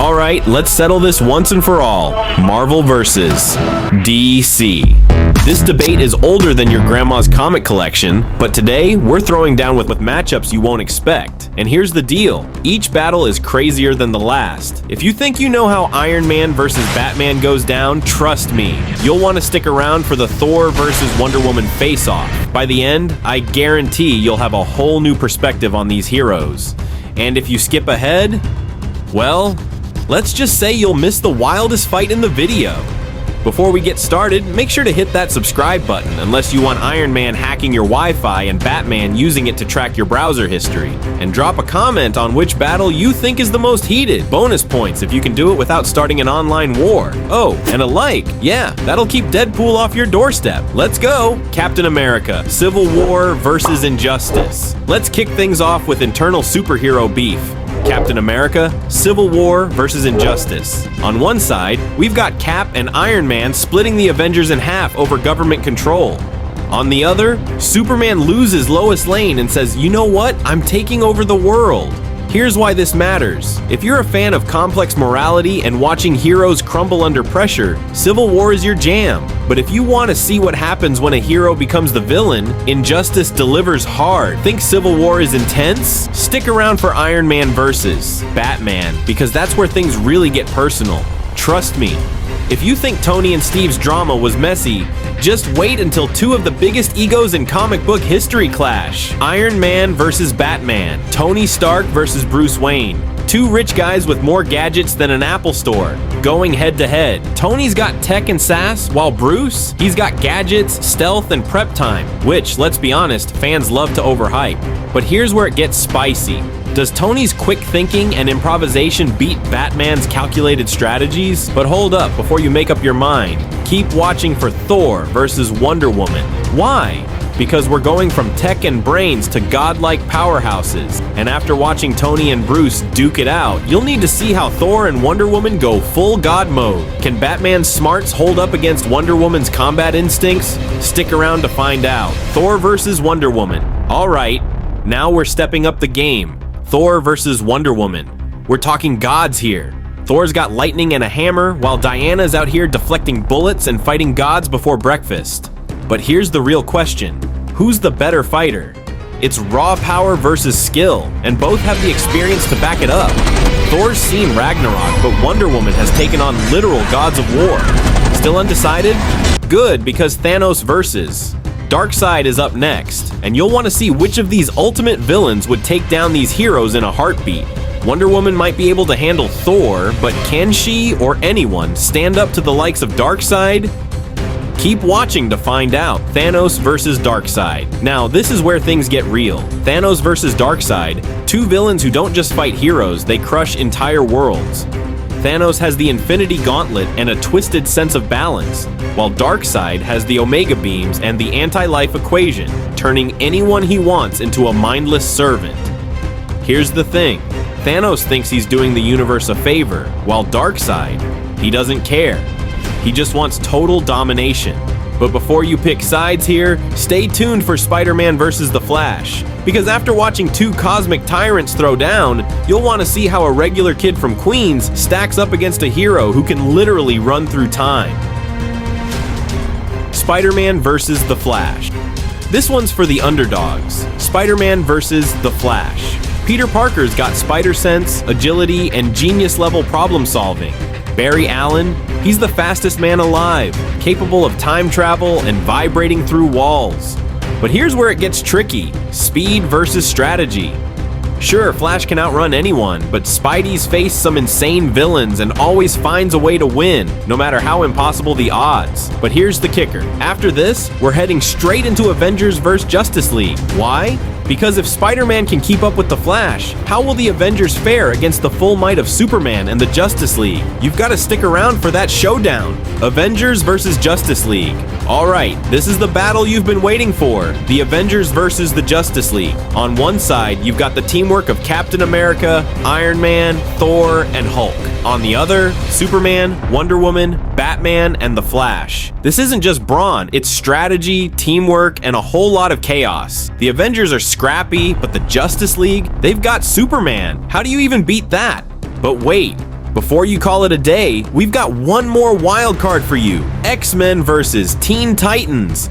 Alright, let's settle this once and for all. Marvel vs. DC. This debate is older than your grandma's comic collection, but today we're throwing down with matchups you won't expect. And here's the deal, each battle is crazier than the last. If you think you know how Iron Man versus Batman goes down, trust me, you'll want to stick around for the Thor versus Wonder Woman face-off. By the end, I guarantee you'll have a whole new perspective on these heroes. And if you skip ahead, well, let's just say you'll miss the wildest fight in the video. Before we get started, make sure to hit that subscribe button unless you want Iron Man hacking your Wi-Fi and Batman using it to track your browser history. And drop a comment on which battle you think is the most heated. Bonus points if you can do it without starting an online war. Oh, and a like. Yeah, that'll keep Deadpool off your doorstep. Let's go! Captain America, Civil War versus Injustice. Let's kick things off with internal superhero beef. Captain America, Civil War versus Injustice. On one side, we've got Cap and Iron Man splitting the Avengers in half over government control. On the other, Superman loses Lois Lane and says, you know what, I'm taking over the world. Here's why this matters. If you're a fan of complex morality and watching heroes crumble under pressure, Civil War is your jam. But if you want to see what happens when a hero becomes the villain, Injustice delivers hard. Think Civil War is intense? Stick around for Iron Man versus Batman, because that's where things really get personal. Trust me. If you think Tony and Steve's drama was messy, just wait until two of the biggest egos in comic book history clash. Iron Man versus Batman. Tony Stark versus Bruce Wayne. Two rich guys with more gadgets than an Apple store, going head to head. Tony's got tech and sass, while Bruce, he's got gadgets, stealth, and prep time, which, let's be honest, fans love to overhype. But here's where it gets spicy. Does Tony's quick thinking and improvisation beat Batman's calculated strategies? But hold up, before you make up your mind, keep watching for Thor versus Wonder Woman. Why? Because we're going from tech and brains to godlike powerhouses. And after watching Tony and Bruce duke it out, you'll need to see how Thor and Wonder Woman go full god mode. Can Batman's smarts hold up against Wonder Woman's combat instincts? Stick around to find out. Thor versus Wonder Woman. Alright, now we're stepping up the game. Thor versus Wonder Woman. We're talking gods here. Thor's got lightning and a hammer, while Diana's out here deflecting bullets and fighting gods before breakfast. But here's the real question. Who's the better fighter? It's raw power versus skill, and both have the experience to back it up. Thor's seen Ragnarok, but Wonder Woman has taken on literal gods of war. Still undecided? Good, because Thanos versus. Darkseid is up next, and you'll want to see which of these ultimate villains would take down these heroes in a heartbeat. Wonder Woman might be able to handle Thor, but can she or anyone stand up to the likes of Darkseid? Keep watching to find out. Thanos versus Darkseid. Now, this is where things get real. Thanos versus Darkseid, two villains who don't just fight heroes, they crush entire worlds. Thanos has the Infinity Gauntlet and a twisted sense of balance, while Darkseid has the Omega Beams and the anti-life equation, turning anyone he wants into a mindless servant. Here's the thing, Thanos thinks he's doing the universe a favor, while Darkseid, he doesn't care. He just wants total domination. But before you pick sides here, stay tuned for Spider-Man vs. The Flash. Because after watching two cosmic tyrants throw down, you'll want to see how a regular kid from Queens stacks up against a hero who can literally run through time. Spider-Man vs. The Flash. This one's for the underdogs. Spider-Man vs. The Flash. Peter Parker's got spider sense, agility, and genius-level problem solving. Barry Allen, he's the fastest man alive, capable of time travel and vibrating through walls. But here's where it gets tricky, speed versus strategy. Sure, Flash can outrun anyone, but Spidey's faced some insane villains and always finds a way to win, no matter how impossible the odds. But here's the kicker. After this, we're heading straight into Avengers vs. Justice League. Why? Because if Spider-Man can keep up with the Flash, how will the Avengers fare against the full might of Superman and the Justice League? You've got to stick around for that showdown. Avengers vs. Justice League. Alright, this is the battle you've been waiting for. The Avengers versus the Justice League. On one side, you've got the teamwork of Captain America, Iron Man, Thor, and Hulk. On the other, Superman, Wonder Woman, Batman, and the Flash. This isn't just brawn, it's strategy, teamwork, and a whole lot of chaos. The Avengers are scrappy, but the Justice League, they've got Superman. How do you even beat that? But wait, Before you call it a day, we've got one more wild card for you. X-Men vs. Teen Titans.